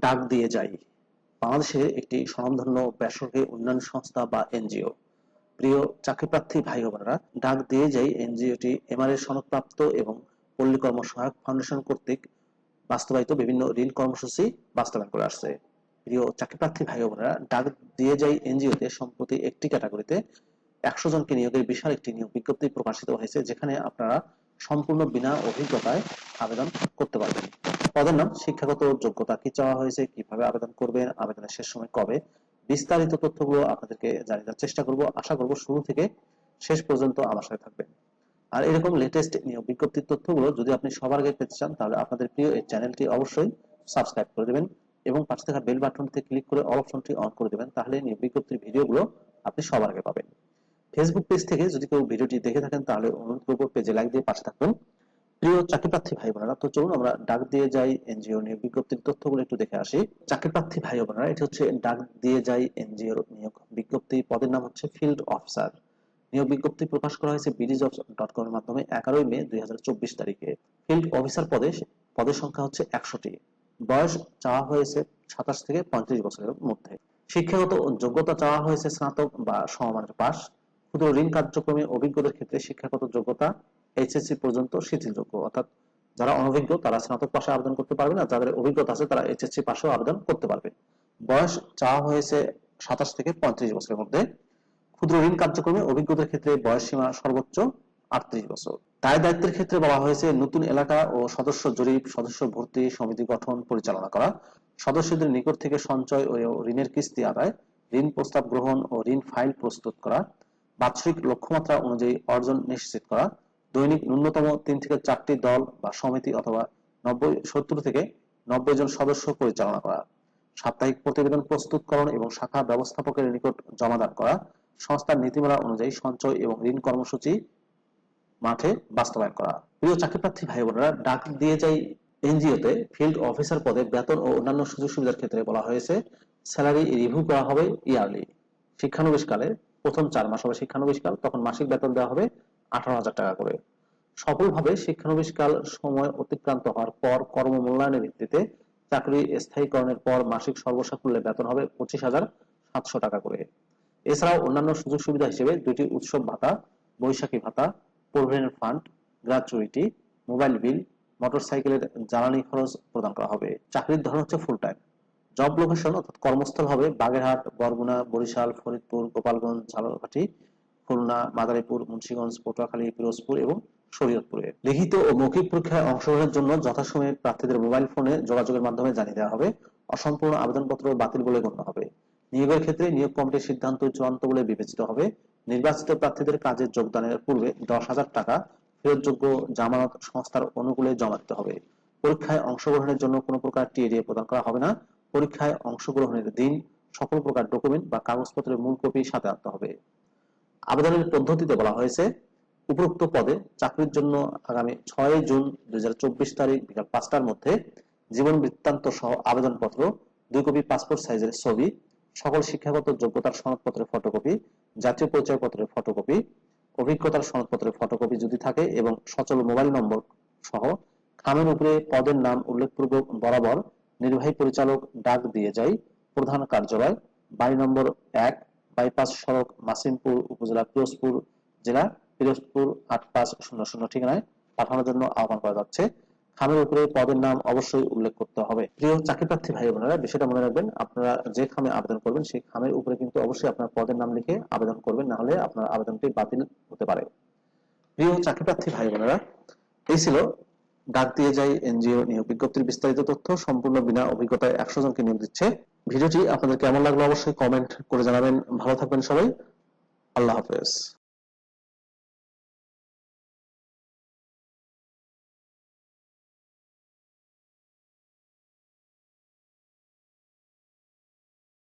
ডাক দিয়ে যাই বাংলাদেশের একটি স্বনামধন্য বেসরকারি উন্নয়ন সংস্থা বা এনজিও। প্রিয় চাকরিপ্রার্থী ভাই ও বোনেরা, ডাক দিয়ে যাই এনজিওটি এমআরএ সনদপ্রাপ্ত এবং পল্লী কর্ম সহায়ক ফাউন্ডেশন কর্তৃক বাস্তবায়িত বিভিন্ন ঋণ কর্মসূচি বাস্তবায়ন করে আসছে। প্রিয় চাকরিপ্রার্থী ভাই ও বোনেরা, ডাক দিয়ে যাই এনজিওতে সম্প্রতি একটি ক্যাটাগরিতে 100 জনকে নিয়োগের বিশাল একটি নিয়োগ বিজ্ঞপ্তি প্রকাশিত হয়েছে, যেখানে আপনারা সম্পূর্ণ বিনা অভিজ্ঞতায় আবেদন করতে পারবেন। পদের নাম, শিক্ষাগত যোগ্যতা কি চাওয়া হয়েছে, কিভাবে আবেদন করবেন, আবেদনের শেষ সময় কবে, বিস্তারিত তথ্যগুলো আপনাদেরকে জানিয়ে দেওয়ার চেষ্টা করব। আশা করব শুরু থেকে শেষ পর্যন্ত আমার সাথে থাকবেন। আর এরকম লেটেস্ট নিয়োগ বিজ্ঞপ্তির তথ্যগুলো যদি আপনি সবার আগে পেতে চান, তাহলে আপনাদের প্রিয় এই চ্যানেলটি অবশ্যই সাবস্ক্রাইব করে দেবেন এবং পাশে থাকা বেল বাটনটিতে ক্লিক করে অল অপশনটি অন করে দেবেন। তাহলে নিয়োগ বিজ্ঞপ্তির ভিডিওগুলো আপনি সবার আগে পাবেন। ফেসবুক পেজ থেকে যদি কেউ ভিডিওটি দেখে থাকেন, তাহলে অনুরোধ করব পেজে লাইক দিয়ে পাশে থাকুন। প্রিয় চাকরিপ্রার্থী ভাই বোনেরা, তো চলুন আমরা ডাক দিয়ে যাই এনজিও নিয়োগ বিজ্ঞপ্তির তথ্যগুলো একটু দেখে আসি। চাকরিপ্রার্থী ভাই বোনেরা, এটি হচ্ছে ডাক দিয়ে যাই এনজিওর নিয়োগ বিজ্ঞপ্তি। পদের নাম হচ্ছে ফিল্ড অফিসার। নিয়োগ বিজ্ঞপ্তি প্রকাশ করা হয়েছে bdjobs.com এর মাধ্যমে 11 মে 2024 তারিখে। ফিল্ড অফিসার পদের সংখ্যা হচ্ছে 100টি। বয়স চাওয়া হয়েছে 27 থেকে 35 বছরের মধ্যে। শিক্ষাগত যোগ্যতা চাওয়া হয়েছে স্নাতক বা সমমানের পাস। ক্ষুদ্র ঋণ কার্যক্রমে অভিজ্ঞতার ক্ষেত্রে শিক্ষাগত যোগ্যতা এইচএসসি পর্যন্ত শিথিলযোগ্য, অর্থাৎ যারা অনভিজ্ঞ তারা স্নাতক পাশে আবেদন করতে পারবেন, আর যাদের অভিজ্ঞতা আছে তারা এইচএসসি পাশেও আবেদন করতে পারবেন। বয়স চাওয়া হয়েছে 27 থেকে 35 বছরের মধ্যে। ক্ষুদ্র ঋণ কার্যক্রমে অভিজ্ঞতার ক্ষেত্রে বয়স সীমা সর্বোচ্চ 38 বছর। দায় দায়িত্বের ক্ষেত্রে বলা হয়েছে নতুন এলাকা ও সদস্য জরিপ, সদস্য ভর্তি, সমিতি গঠন পরিচালনা করা, সদস্যদের নিকট থেকে সঞ্চয় ও ঋণের কিস্তি আদায়, ঋণ প্রস্তাব গ্রহণ ও ঋণ ফাইল প্রস্তুত করা, বাৎসরিক লক্ষ্যমাত্রা অনুযায়ী অর্জন নিশ্চিত করা, দৈনিক ন্যূনতম 3 থেকে 4টি দল বা সমিতি অথবা 70 থেকে 90 জন সদস্য পরিচালনা করা, সাপ্তাহিক প্রতিবেদন প্রস্তুতকরণ এবং শাখা ব্যবস্থাপকের নিকট জমাদান করা, সংস্থার নীতিমালা অনুযায়ী সঞ্চয় এবং ঋণ কর্মসূচি মাঠে বাস্তবায়ন করা। প্রিয় চাকরিপ্রার্থী ভাই বোনেরা, ডাক দিয়ে যাই এনজিওতে ফিল্ড অফিসার পদে বেতন ও অন্যান্য সুযোগ সুবিধার ক্ষেত্রে বলা হয়েছে স্যালারি রিভিউ করা হবে ইয়ারলি। শিক্ষানবিশকালে প্রথম 4 মাস হবে শিক্ষানবিশকাল, তখন মাসিক বেতন দেওয়া হবে 18,000 টাকা করে। সফলভাবে শিক্ষানবিশকাল সময় অতিক্রান্ত হওয়ার পর কর্মমূল্যায়নের ভিত্তিতে চাকরি স্থায়ীকরণের পর মাসিক সর্বসাকুল্যে বেতন হবে 25,700 টাকা করে। এছাড়াও অন্যান্য সুযোগ সুবিধা হিসেবে 2টি উৎসব ভাতা, বৈশাখী ভাতা, provident fund, gratuity, mobile bill, মোটরসাইকেলের জ্বালানি খরচ প্রদান করা হবে। চাকরির ধরন হচ্ছে ফুল টাইম। জব লোকেশন অর্থাৎ কর্মস্থল হবে বাগেরহাট, বরগুনা, বরিশাল, ফরিদপুর, গোপালগঞ্জ, ঝালকাঠি, খুলনা, মাদারীপুর, মুন্সিগঞ্জ, পটুয়াখালী, পিরোজপুর এবং শরীয়তপুরে। লিখিত ও মৌখিক পরীক্ষায় অংশগ্রহণের জন্য যথাসময়ে প্রার্থীদের মোবাইল ফোনে যোগাযোগের মাধ্যমে জানিয়ে দেওয়া হবে। অসম্পূর্ণ আবেদনপত্র বাতিল বলে গণ্য হবে। নিয়োগের ক্ষেত্রে নিয়োগ কমিটির সিদ্ধান্ত চূড়ান্ত বলে বিবেচিত হবে। নির্বাচিত প্রার্থীদের কাজে যোগদানের পূর্বে 10,000 টাকা ফেরতযোগ্য জামানত সংস্থার অনুকূলে জমা দিতে হবে। পরীক্ষায় অংশগ্রহণের জন্য কোনো প্রকার টিএডিএ প্রদান করা হবে না। পরীক্ষায় অংশগ্রহণের দিন সকল প্রকার ডকুমেন্ট বা কাগজপত্রের মূল কপি সাথে আনতে হবে। আবেদনের পদ্ধতিতে বলা হয়েছে উপরোক্ত পদে চাকরির জন্য আগামী 6 জুন 2024 তারিখ বিকাল 5টার মধ্যে জীবন বৃত্তান্ত সহ আবেদনপত্র, 2 কপি পাসপোর্ট সাইজের ছবি, সকল শিক্ষাগত যোগ্যতার সনদপত্রের ফটোকপি, জাতীয় পরিচয়পত্রের ফটোকপি, অভিজ্ঞতার সনদপত্রের ফটোকপি যদি থাকে এবং সচল মোবাইল নম্বর সহ খামের উপরে পদের নাম উল্লেখপূর্বক বরাবর নির্বাহী পরিচালক, ডাক দিয়ে যাই, প্রধান কার্যালয়, বাড়ি নম্বর 1, বাইপাস সড়ক, মাসিমপুর উপজেলা, পিরোজপুর জেলা, পিরোজপুর 8500 ঠিকানায় পাঠানোর জন্য আহ্বান করা যাচ্ছে। খামের উপরে পদের নাম অবশ্যই উল্লেখ করতে হবে। প্রিয় চাকরিপ্রার্থী ভাই বোনেরা, বিষয়টা মনে রাখবেন, আপনারা যে খামে আবেদন করবেন সেই খামের উপরে কিন্তু অবশ্যই আপনার পদের নাম লিখে আবেদন করবেন, না হলে আপনার আবেদনটি বাতিল হতে পারে। প্রিয় চাকরিপ্রার্থী ভাই বোনেরা, এই ছিল ডাক দিয়ে যাই এনজিও নিয়োগ বিজ্ঞপ্তির বিস্তারিত তথ্য। সম্পূর্ণ বিনা অভিজ্ঞতায় 100 জনকে নিয়োগ দিচ্ছে। ভিডিওটি আপনাদের কেমন লাগলো অবশ্যই কমেন্ট করে জানাবেন। ভালো থাকবেন সবাই। আল্লাহ হাফেজ।